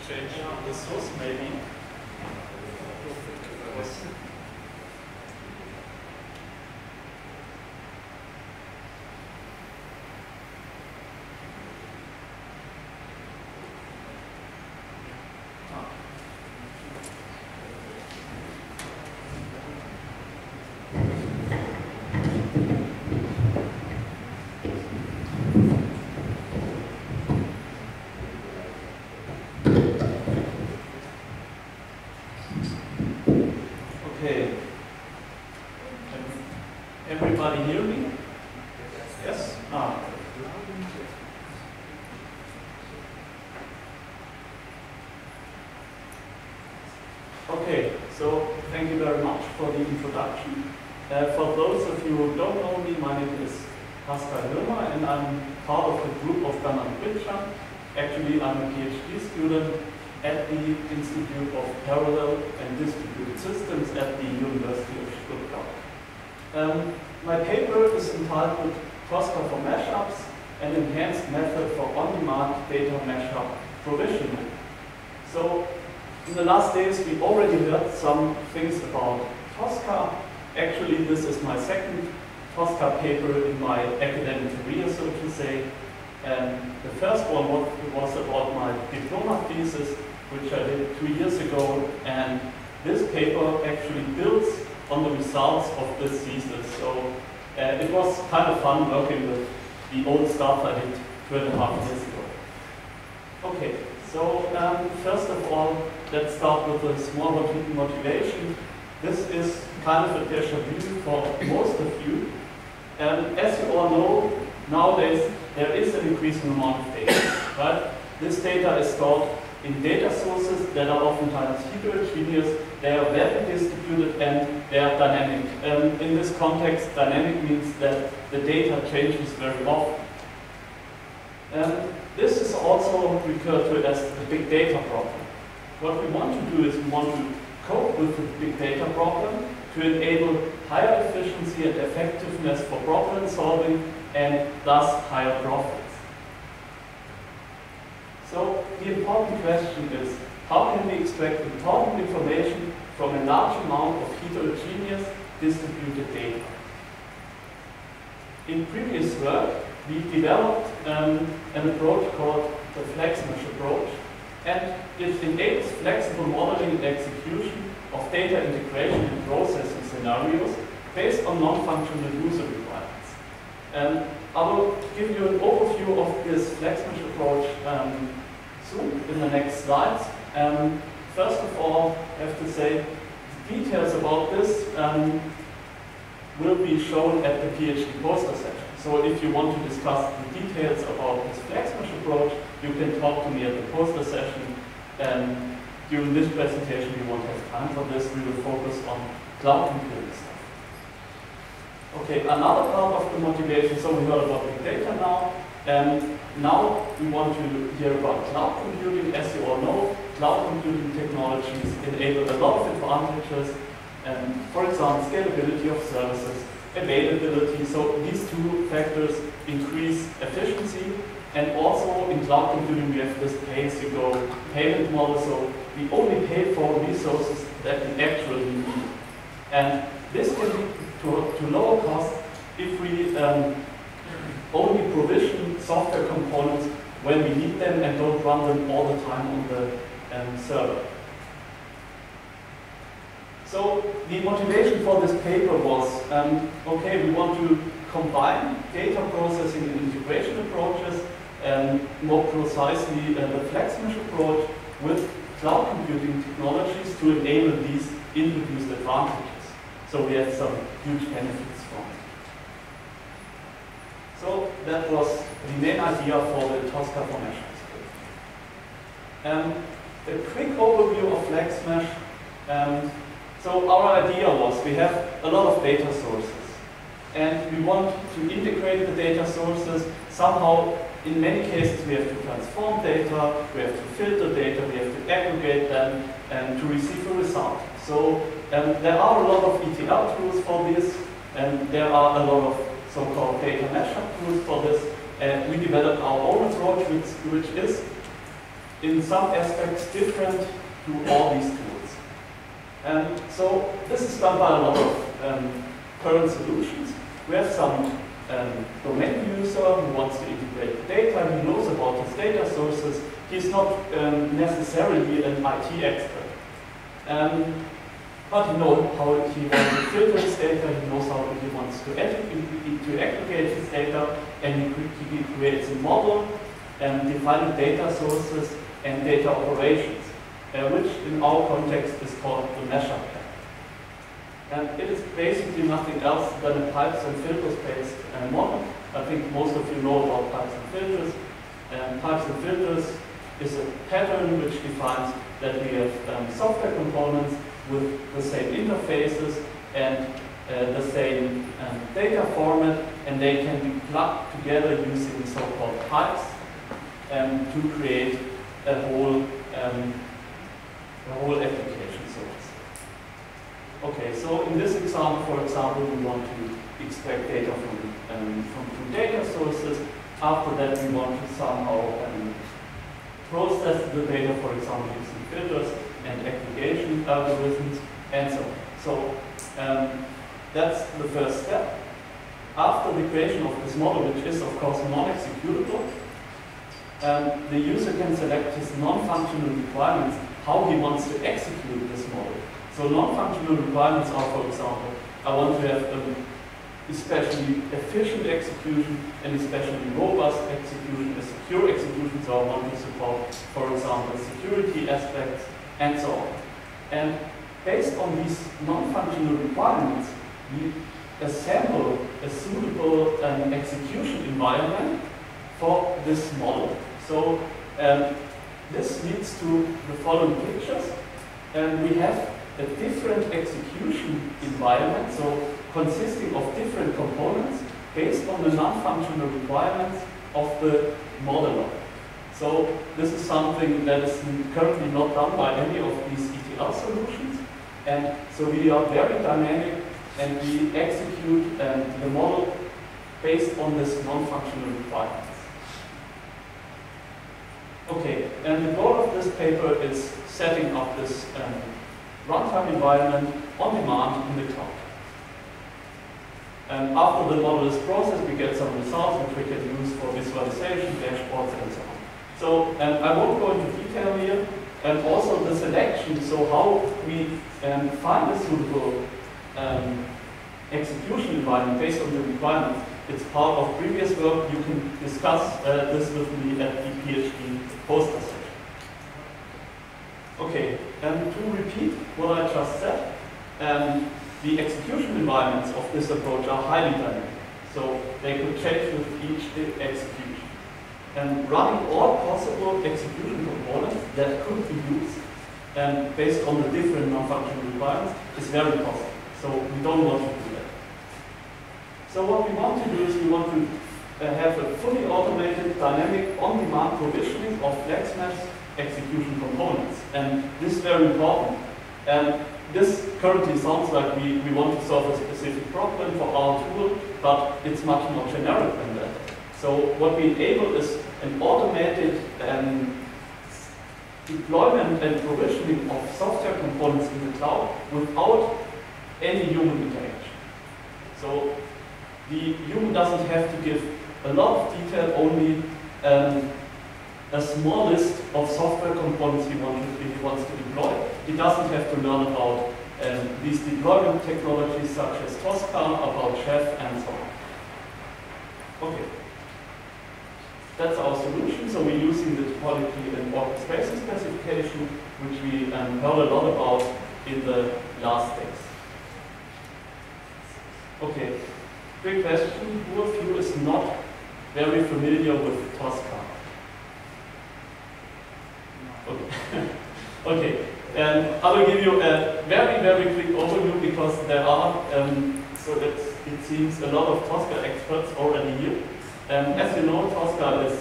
change the source maybe. Everybody hear me? Yes? Okay, so thank you very much for the introduction. For those of you who don't know me, my name is Pascal Hirmer and I'm part of the group of Gunnar and Richard. Actually, I'm a PhD student at the Institute of Parallel and Distributed Systems at the University of Stuttgart. My paper is entitled TOSCA4Mashups, an enhanced method for on-demand data mashup provisioning. So, in the last days we already heard some things about TOSCA. Actually, this is my second TOSCA paper in my academic career, so to say. The first one was about my diploma thesis, which I did 2 years ago, and this paper actually builds on the results of this thesis. So it was kind of fun working with the old stuff I did 2.5 years ago. Okay, so first of all, let's start with a small motivation. This is kind of a déjà vu for most of you. As you all know, nowadays there is an increasing amount of data, right? This data is stored in data sources that are oftentimes heterogeneous, they are very distributed, and they are dynamic. In this context, dynamic means that the data changes very often. This is also referred to as the big data problem. What we want to do is we want to cope with the big data problem to enable higher efficiency and effectiveness for problem solving and thus higher profits. So the important question is, how can we extract important information from a large amount of heterogeneous distributed data? In previous work, we developed an approach called the FlexMesh approach, and it enables flexible modeling and execution of data integration and processing scenarios based on non-functional user requirements. I will give you an overview of this FlexMesh approach soon in the next slides. First of all, I have to say the details about this will be shown at the PhD poster session. So if you want to discuss the details about this FlexMesh approach, you can talk to me at the poster session. During this presentation, we won't have time for this. We will focus on cloud computing stuff. Okay, another part of the motivation, so we heard about big data now. Now we want to hear about cloud computing. As you all know, cloud computing technologies enable a lot of advantages. For example, scalability of services, availability. So these two factors increase efficiency. And also in cloud computing, we have this pay-as-you-go payment model. So we only pay for resources that we actually need. And this can lead to lower costs if we only provision software components when we need them and don't run them all the time on the server. So the motivation for this paper was, okay, we want to combine data processing and integration approaches, more precisely the FlexMesh approach, with cloud computing technologies to enable these introduced advantages. So we had some huge benefits from it. So that was the main idea for the TOSCA4Mashups. A quick overview of FlexMesh. So our idea was we have a lot of data sources, and we want to integrate the data sources somehow. In many cases, we have to transform data, we have to filter data, we have to aggregate them, and to receive a result. So there are a lot of ETL tools for this, and there are a lot of so-called data mashup tools for this. And we developed our own approach, which is in some aspects different to all these tools. And so this is done by a lot of current solutions. We have some domain user who wants to integrate data, he knows about his data sources, he's not necessarily an IT expert. But he knows how he wants to filter his data, he knows how he wants to aggregate his data, and he creates a model defining data sources and data operations, which in our context is called the Mashup. And it is basically nothing else than a pipes and filters based model. I think most of you know about pipes and filters. Pipes and filters is a pattern which defines that we have software components with the same interfaces and the same data format, and they can be plugged together using so-called pipes to create a whole application source. Okay, so in this example, for example, we want to extract data from two data sources. After that, we want to somehow process the data, for example, using filters and aggregation algorithms, and so on. So that's the first step. After the creation of this model, which is of course non-executable, the user can select his non-functional requirements, how he wants to execute this model. So non-functional requirements are, for example, I want to have especially efficient execution and especially robust execution, a secure execution, so I want to support, for example, security aspects, and so on. And based on these non-functional requirements, we assemble a suitable execution environment for this model. So this leads to the following pictures. We have a different execution environment, so consisting of different components based on the non-functional requirements of the modeler. So this is something that is currently not done by any of these ETL solutions. And so we are very dynamic and we execute the model based on this non-functional requirements. Okay, and the goal of this paper is setting up this runtime environment on demand in the cloud. And after the model is processed, we get some results which we can use for visualization, dashboards, and so on. So I won't go into detail here. And also the selection, so how we find a suitable execution environment based on the requirements. It's part of previous work. You can discuss this with me at the PhD poster session. Okay, and to repeat what I just said, the execution environments of this approach are highly dynamic. So they could change with each execution. And running all possible execution components that could be used based on the different non-functional requirements is very costly. So we don't want to do that. So what we want to do is we want to have a fully automated, dynamic, on-demand provisioning of FlexMesh execution components. And this is very important. This currently sounds like we want to solve a specific problem for our tool, but it's much more generic than that. So what we enable is an automated deployment and provisioning of software components in the cloud without any human interaction. So the human doesn't have to give a lot of detail, only a small list of software components he wants to deploy. He doesn't have to learn about these deployment technologies such as TOSCA, about Chef, and so on. Okay. That's our solution. So we're using the topology and orchestration specification, which we heard a lot about in the last days. Okay, quick question. Who of you is not very familiar with TOSCA? Okay. Okay. I will give you a very, very quick overview because there are, so that it seems a lot of TOSCA experts already here. As you know, TOSCA is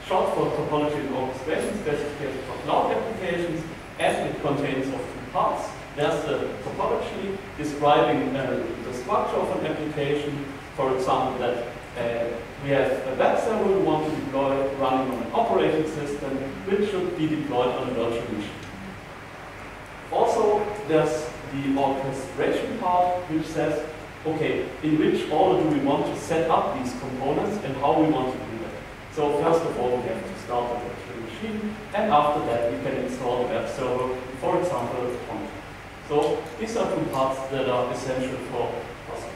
short for Topology and Orchestration Specification for Cloud Applications, and it contains of two parts. There's the topology describing the structure of an application. For example, that we have a web server we want to deploy running on an operating operating system which should be deployed on a virtual machine. Also, there's the orchestration part, which says, okay, in which order do we want to set up these components and how we want to do that. So first of all, we have to start the virtual machine, and after that we can install the web server, for example, on. So these are two parts that are essential for TOSCA.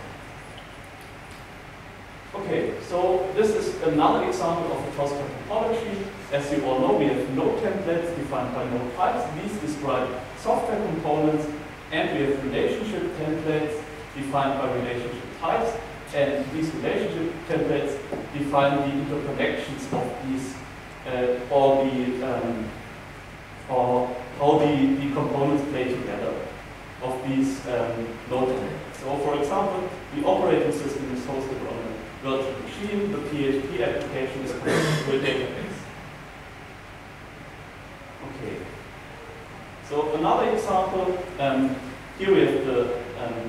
Okay, so this is another example of a TOSCA topology. As you all know, we have node templates defined by node types. These describe software components, and we have relationship templates defined by relationship types, and these relationship templates define the interconnections of these, or how the components play together of these node templates. So, for example, the operating system is hosted on a virtual machine. The PHP application is connected to a database. Okay. So another example, here we have the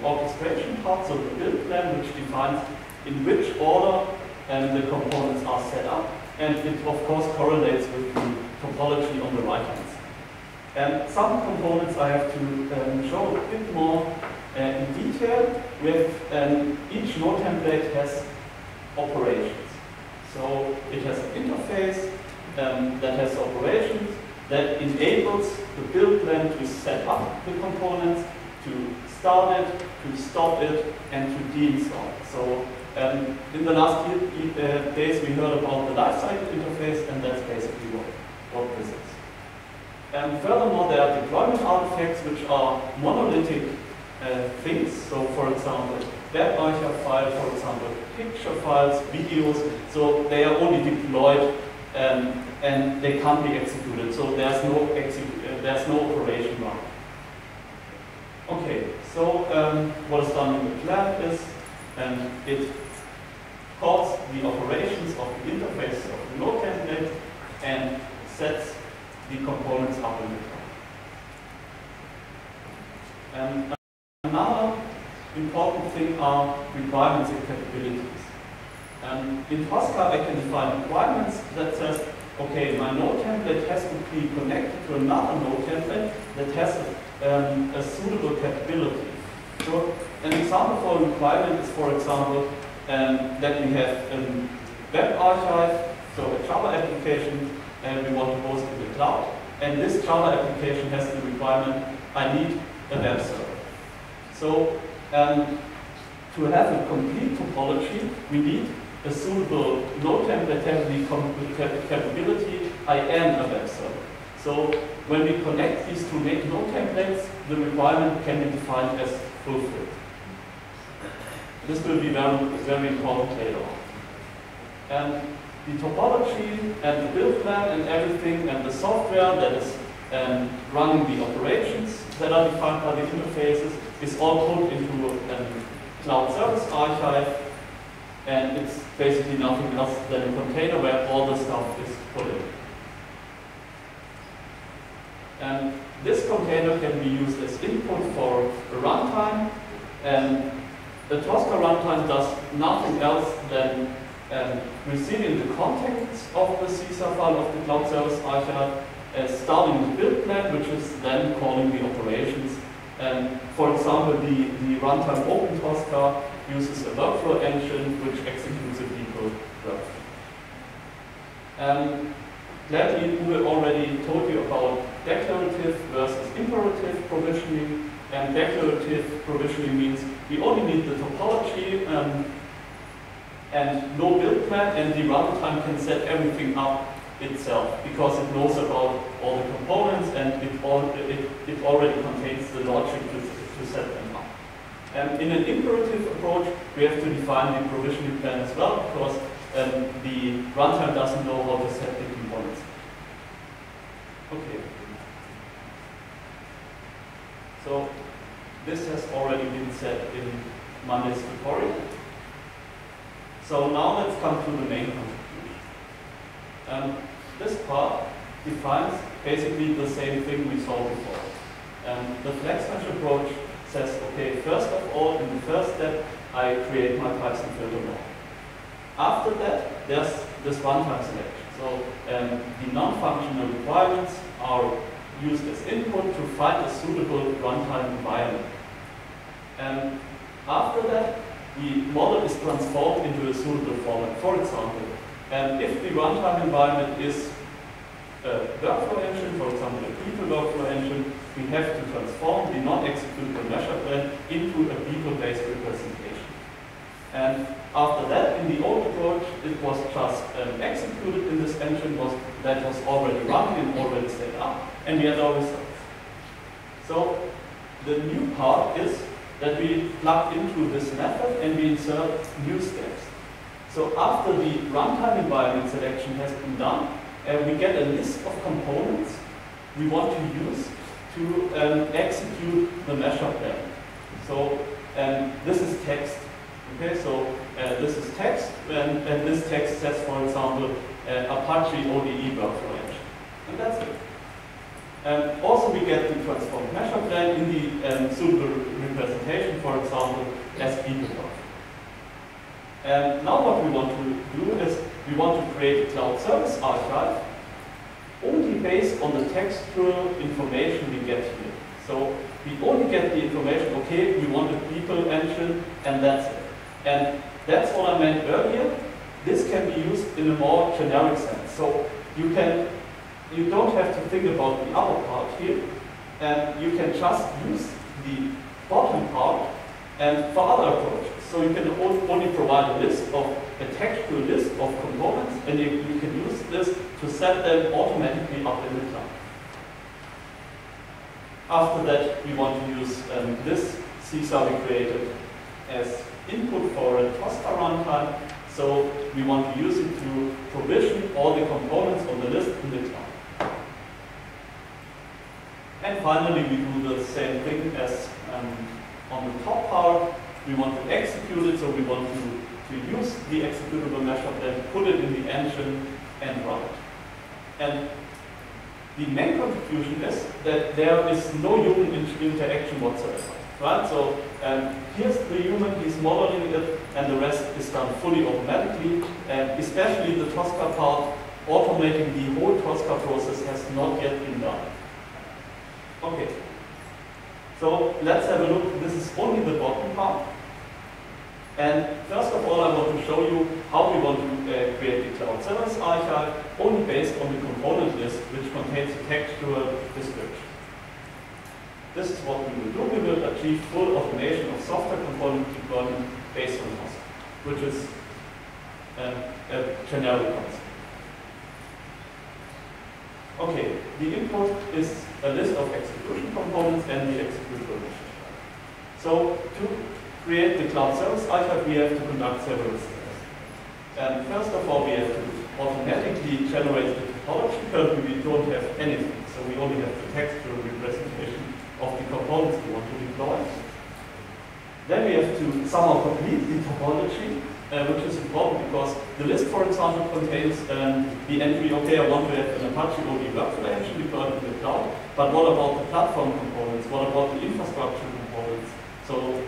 orchestration part, so the build plan, which defines in which order the components are set up, and it of course correlates with the topology on the right hand side. And some components I have to show a bit more in detail. With each node template has operations. So it has an interface that has operations that enables the build plan to set up the components, to start it, to stop it, and to deinstall it. So in the last days we heard about the lifecycle interface, and that's basically what this is. And furthermore, there are deployment artifacts which are monolithic things. So for example, web archive file, for example, picture files, videos, so they are only deployed and they can't be executed. So there's no operation run. Okay, so what is done in the plan is it calls the operations of the interface of the node template and sets the components up in the cloud. Another important thing are requirements and capabilities. In TOSCA, I can define requirements that says, okay, my node template has to be connected to another node template that has a suitable capability. So an example for a requirement is, for example, that we have a web archive, so a Java application, and we want to host in the cloud. And this Java application has the requirement, I need a web server. So to have a complete topology, we need a suitable node template with capability, I am a web server. So when we connect these two node templates, the requirement can be defined as fulfilled. This will be very important later on. And the topology and the build plan and everything and the software that is running the operations that are defined by the interfaces is all put into a cloud service archive, and it's basically nothing else than a container where all the stuff is put in. And this container can be used as input for a runtime, and the TOSCA runtime does nothing else than receiving the contents of the CSAR file of the cloud service archive, starting the build plan, which is then calling the operations. For example, the runtime OpenTOSCA uses a workflow engine which executes a people workflow. Gladly, Uwe already told you about declarative versus imperative provisioning. And declarative provisioning means we only need the topology and no build plan, and the runtime can set everything up itself because it knows about all the components and it already contains the logic to set them up. In an imperative approach, we have to define the provisioning plan as well because the runtime doesn't know how to set the components. Okay. So this has already been said in Monday's tutorial. So now let's come to the main contribution. This part defines basically the same thing we saw before. The flex mesh approach says, okay, first of all, in the first step, I create my types and filter block. After that, there's this runtime selection. So the non-functional requirements are used as input to find a suitable runtime environment. And after that, the model is transformed into a suitable format. For example, if the runtime environment is a workflow engine, for example, a people workflow engine, we have to transform the non-executable Mashup blend into a people-based representation. And after that, in the old approach, it was just executed in this engine that was already running and already set up, and we had our results. So the new part is that we plug into this method and we insert new steps. So after the runtime environment selection has been done, we get a list of components we want to use to execute the Mashup blend. So this is text. Okay, so this is text, and this text says, for example, Apache ODE workflow engine, and that's it. Also, we get the transformed Mashup blend in the suitable representation, for example, as people workflow. And now what we want to do is we want to create a cloud service archive only based on the textual information we get here. So we only get the information, okay, we want a people engine, and that's it. And that's what I meant earlier. This can be used in a more generic sense. So you don't have to think about the other part here, and you can just use the bottom part and for other approaches. So you can only provide a textual list of components, and you can use this to set them automatically up in the cloud. After that, we want to use this CSAR we created as input for a TOSCA runtime. So we want to use it to provision all the components on the list in the cloud. And finally, we do the same thing as on the top part. We want to execute it, so we want to use the executable Mashup blend, put it in the engine, and run it. And the main contribution is that there is no human interaction whatsoever. Right? So here's the human, he's modeling it, and the rest is done fully automatically. Especially the TOSCA part, automating the whole TOSCA process has not yet been done. Okay. So let's have a look. This is only the bottom part. And first of all, I want to show you how we want to create the cloud service archive only based on the component list, which contains a textual description. This is what we will do. We will achieve full automation of software component deployment based on TOSCA, which is a generic concept. Okay, the input is a list of execution components and the executable machine. So to create the cloud service archive, we have to conduct several steps. And first of all, we have to automatically generate the topology. Currently, we don't have anything, so we only have the textual representation of the components we want to deploy. Then we have to somehow complete the topology, which is important because the list, for example, contains the entry, okay, I want to have an Apache ODE workflow engine deployed in the cloud, but what about the platform components? What about the infrastructure components? So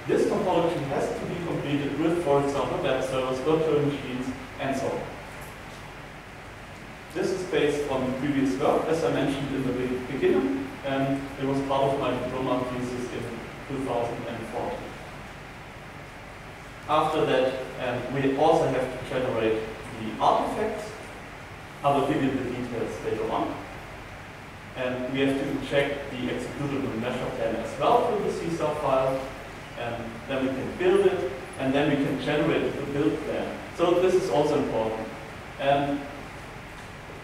this topology has to be completed with, for example, web servers, virtual machines, and so on. This is based on previous work, as I mentioned in the beginning. It was part of my diploma thesis in 2014. After that, we also have to generate the artifacts. I will give you the details later on. And we have to check the executable Mashup blend as well through the CSAR file. And then we can build it, and then we can generate the build plan. So this is also important.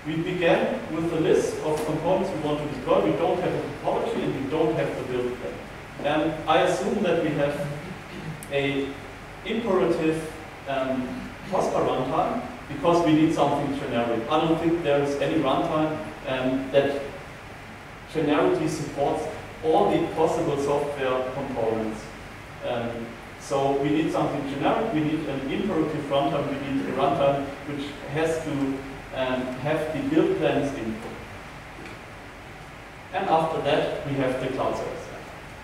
We began with a list of components we want to deploy. We don't have a topology and we don't have the build plan. I assume that we have a imperative TOSCA runtime because we need something generic. I don't think there is any runtime that generically supports all the possible software components. So we need something generic, we need an imperative runtime, we need a runtime which has to have the build plans input. And after that, we have the cloud service.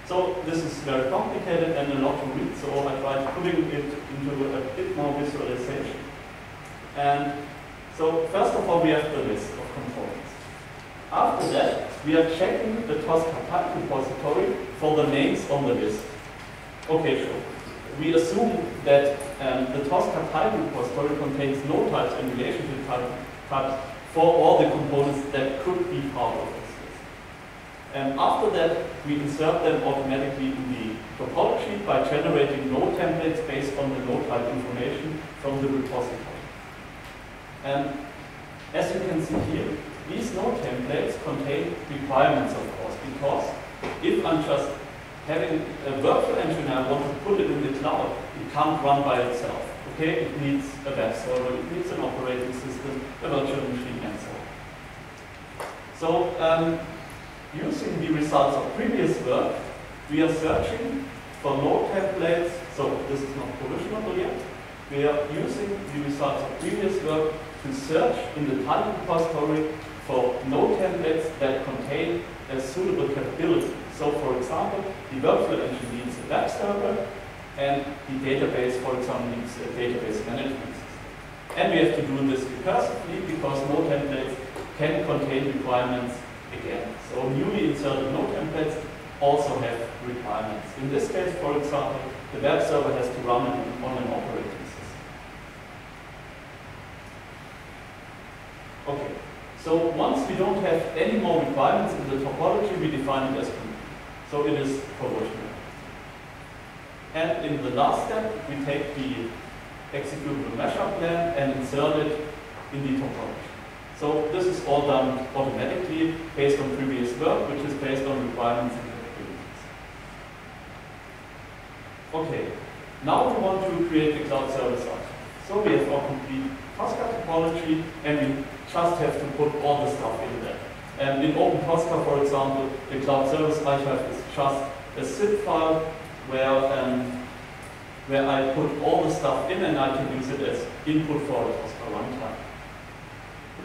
So this is very complicated and a lot to read, so I tried putting it into a bit more visualization. And So first of all, we have the list of components. After that, we are checking the TOSCA type repository for the names on the list. Okay, sure. We assume that the TOSCA type repository contains no types in relation to types for all the components that could be part of this list. And after that, we insert them automatically in the topology by generating node templates based on the node type information from the repository. And as you can see here, these node templates contain requirements, of course, because if I'm just having a virtual engine and I want to put it in the cloud, it can't run by itself. Okay, it needs a web server, it needs an operating system, a virtual machine, and so on. So, using the results of previous work, we are searching for node templates. So this is not provisionable yet. We are using the results of previous work to search in the type repository for node templates that contain a suitable capability. So for example, the virtual engine needs a web server, and the database, for example, needs a database management system. And we have to do this recursively because node templates can contain requirements again. So newly inserted node templates also have requirements. In this case, for example, the web server has to run on an operating system. Okay, so once we don't have any more requirements in the topology, we define it as complete. So it is provisional. And in the last step, we take the executable Mashup plan and insert it in the topology. So this is all done automatically based on previous work, which is based on requirements and capabilities. Okay, now we want to create the cloud service archive. So we have our complete TOSCA topology, and we just have to put all the stuff in there. And in OpenTOSCA, for example, the cloud service archive is just a zip file where I put all the stuff in and I can use it as input for a TOSCA runtime.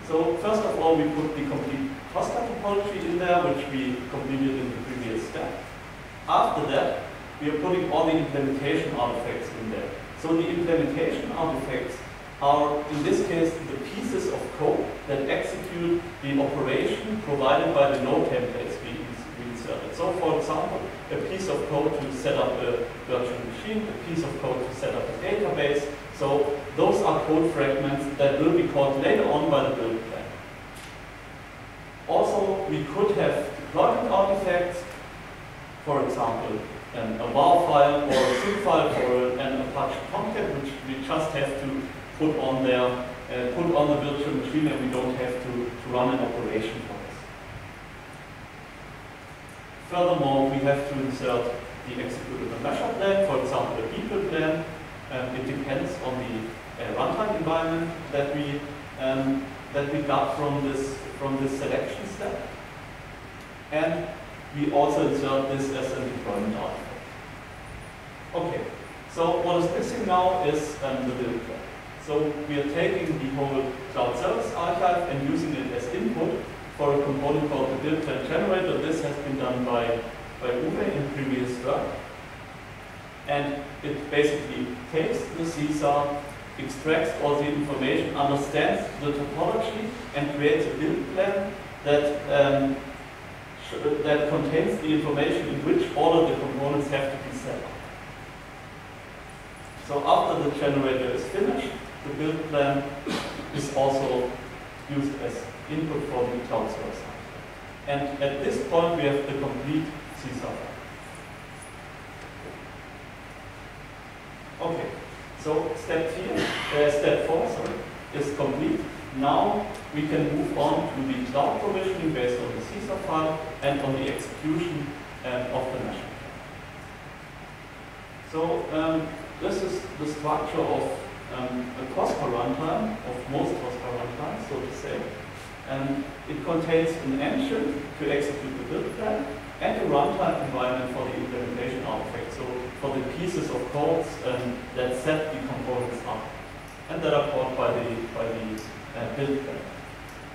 So first of all, we put the complete TOSCA topology in there, which we completed in the previous step. After that, we are putting all the implementation artifacts in there. So the implementation artifacts are, in this case, the pieces of code that execute the operation provided by the node templates we inserted. So for example, a piece of code to set up a virtual machine, a piece of code to set up a database. So those are code fragments that will be called later on by the build plan. Also, we could have deployment artifacts, for example, a WAR file or a zip file for an Apache Tomcat, which we just have to put on there, put on the virtual machine, and we don't have to run an operation for this. Furthermore, we have to insert the executable Mashup plan, for example, a people plan. It depends on the runtime environment that we got from this selection step, and we also insert this as a deployment artifact. Okay, so what is missing now is the build plan. So we are taking the whole cloud service archive and using it as input for a component called the build plan generator. This has been done by Uwe in previous work. And it basically takes the CSAR, extracts all the information, understands the topology, and creates a build plan that that contains the information in which all of the components have to be set up. So after the generator is finished, the build plan is also used as input for the cloud service. And at this point, we have the complete CSAR. Okay, so step 4 is complete. Now we can move on to the cloud provisioning based on the CSAR file and on the execution of the Mashup. So this is the structure of a TOSCA runtime, of most TOSCA runtimes, so to say. It contains an engine to execute the build plan and a runtime environment for the implementation artifact, so for the pieces of codes that set the components up and that are called by the build plan.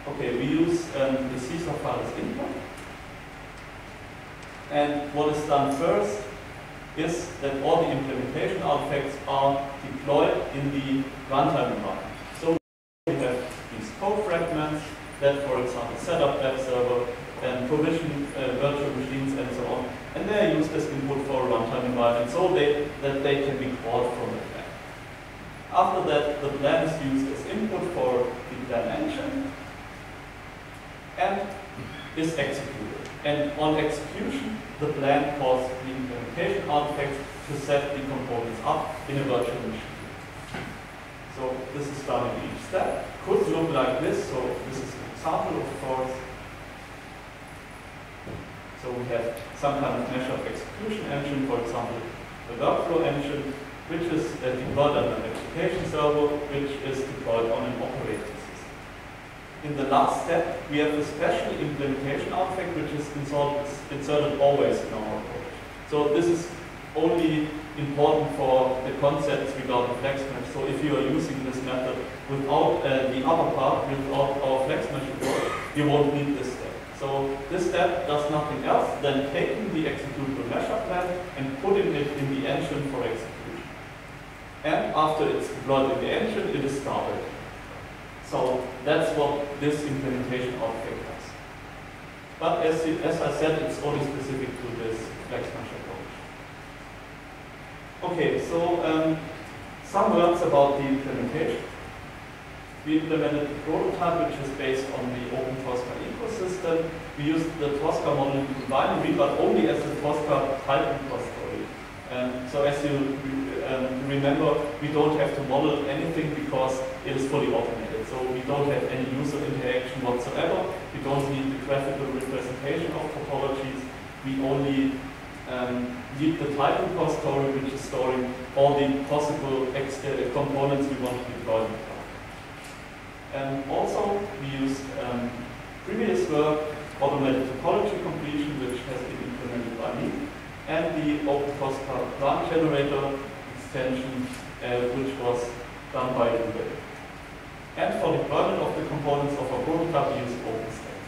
Okay, we use the CSAR file as input, and what is done first is that all the implementation artifacts are deployed in the runtime environment. So we have these that, for example, set up web server and provision virtual machines and so on. And they are used as input for a runtime environment so that they can be called from the plan. After that, the plan is used as input for the plan engine and is executed. And on execution, the plan calls the implementation artifacts to set the components up in a virtual machine. So this is done in each step. Could look like this. So this is an example, of course. So we have some kind of Mashup execution engine, for example, the workflow engine, which is deployed on an application server, which is deployed on an operating system. In the last step, we have a special implementation artifact, which is inserted always in our approach. So this is only important for the concepts regarding FlexMesh. So if you are using this method without the other part, without our FlexMesh approach, you won't need this step. So this step does nothing else than taking the executable Mashup plan and putting it in the engine for execution. And after it's deployed in the engine, it is started. So that's what this implementation artifact does. But as I said, it's only specific to this FlexMesh approach. Okay, so some words about the implementation. We implemented the prototype, which is based on the open TOSCA ecosystem. We used the TOSCA model in binary, but only as a TOSCA type repository. So as you remember, we don't have to model anything because it is fully automated. So we don't have any user interaction whatsoever. We don't need the graphical representation of topologies. We only need the type repository, which is storing all the possible components we want to deploy in the cloud. Also, we used previous work, automated topology completion, which has been implemented by me, and the Open TOSCA plant generator extension, which was done by Google. And for deployment of the components of our prototype, we used OpenStack.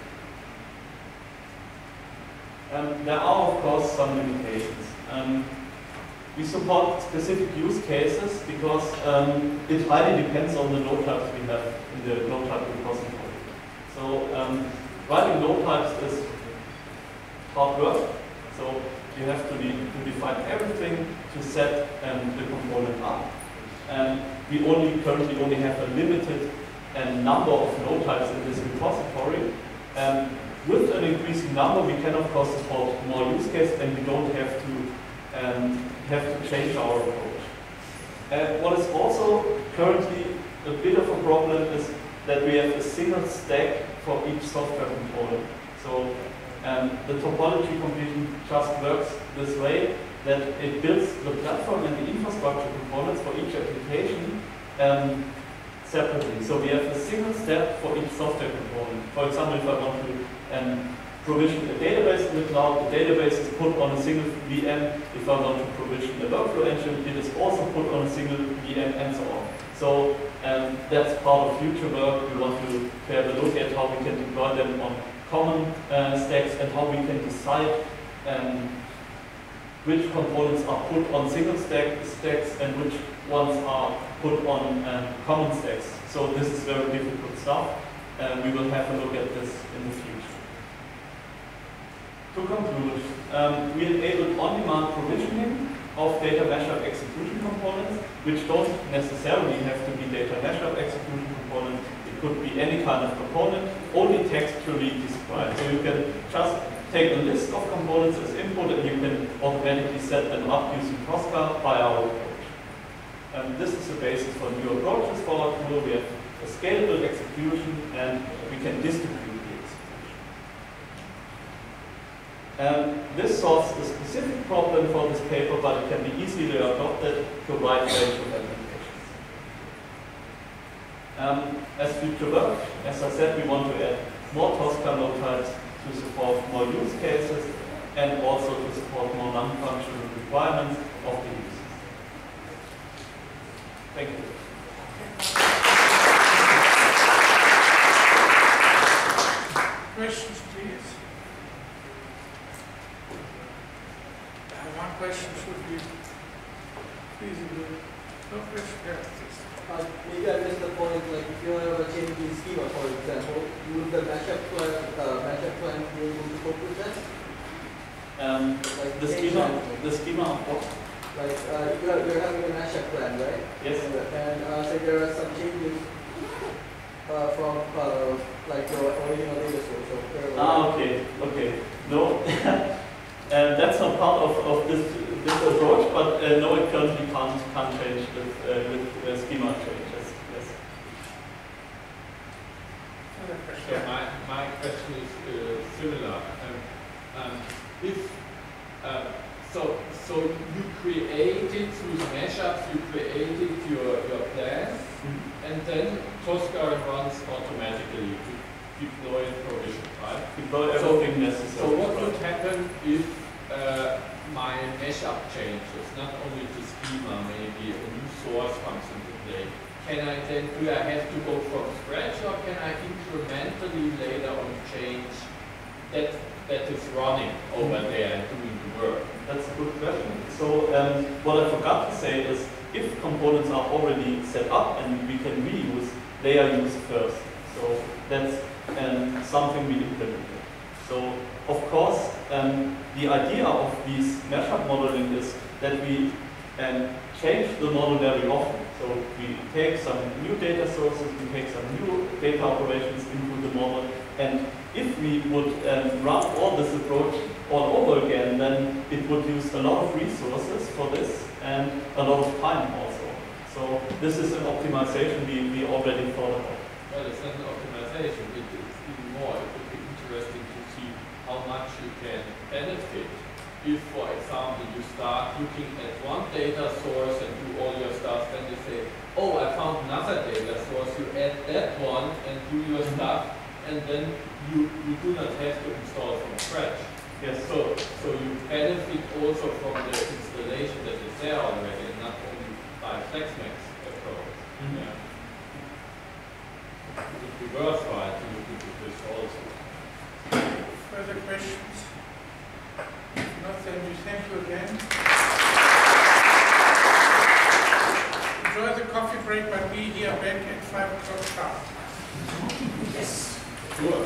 There are, of course, some limitations. We support specific use cases because it highly depends on the node types we have in the node type repository. So writing node types is hard work. So you have to define everything to set the component up. We currently only have a limited number of node types in this repository. With an increasing number, we can of course support more use cases, and we don't have to change our approach. What is also currently a bit of a problem is that we have a single stack for each software component. So the topology completion just works this way, that it builds the platform and the infrastructure components for each application separately. So we have a single step for each software component. For example, if I want to provision a database in the cloud, the database is put on a single VM. If I want to provision a workflow engine, it is also put on a single VM, and so on. So that's part of future work. We want to have a look at how we can deploy them on common stacks and how we can decide which components are put on single stacks and which ones are put on common stacks. So this is very difficult stuff. We will have a look at this in the future. To conclude, we enabled on-demand provisioning of data mashup execution components, which don't necessarily have to be data mashup execution components. It could be any kind of component, only textually described. So you can just take a list of components as input, and you can automatically set them up using TOSCA by our approach. This is the basis for new approaches for our tool. We have a scalable execution, and we can distribute the execution. This solves a specific problem for this paper, but it can be easily adopted to a wide range of applications. As future work, as I said, we want to add more TOSCA node types to support more use cases and also to support more non-functional requirements of the users. Thank you. Questions, please? One question should be feasible. No question. Yeah, maybe I missed the point. Like if you have a change in schema, for example, would the mashup plan be able to cope with that? Like the schema of what? Like you're having a mashup plan, right? Yes. And say there are some changes from like your original data source. Okay. No, that's not part of this approach, but no, it currently can't change with schema changes. Yes. So my question is similar. So you created through the mashups, you created your plan, and then TOSCA runs automatically to deploy and provision, right? Deploy everything necessary. So what would happen if my mashup changes, not only the schema, maybe a new source comes into play? Do I have to go from scratch, or can I incrementally later on change that is running over there and doing the work? That's a good question. So what I forgot to say is, if components are already set up and we can reuse, they are used first. So that's something we implemented. So of course, the idea of this mashup modeling is that we change the model very often. So we take some new data sources, we take some new data operations into the model, and if we would run all this approach all over again, then it would use a lot of resources for this and a lot of time also. So this is an optimization we already thought about. Well, it's not an optimization, it's even more. It would be interesting to see how much you can benefit if, for example, you start looking at one data source and do all your stuff, then you say, oh, I found another data source, you add that one and do your stuff, and then you do not have to install from scratch. Yes. So you benefit also from the installation that is there already, and not only by FlexMax approach. Yeah. It would be worthwhile to look into this also. Further questions? If not, then we thank you again. Enjoy the coffee break, but be here back at 5 o'clock sharp. Sure.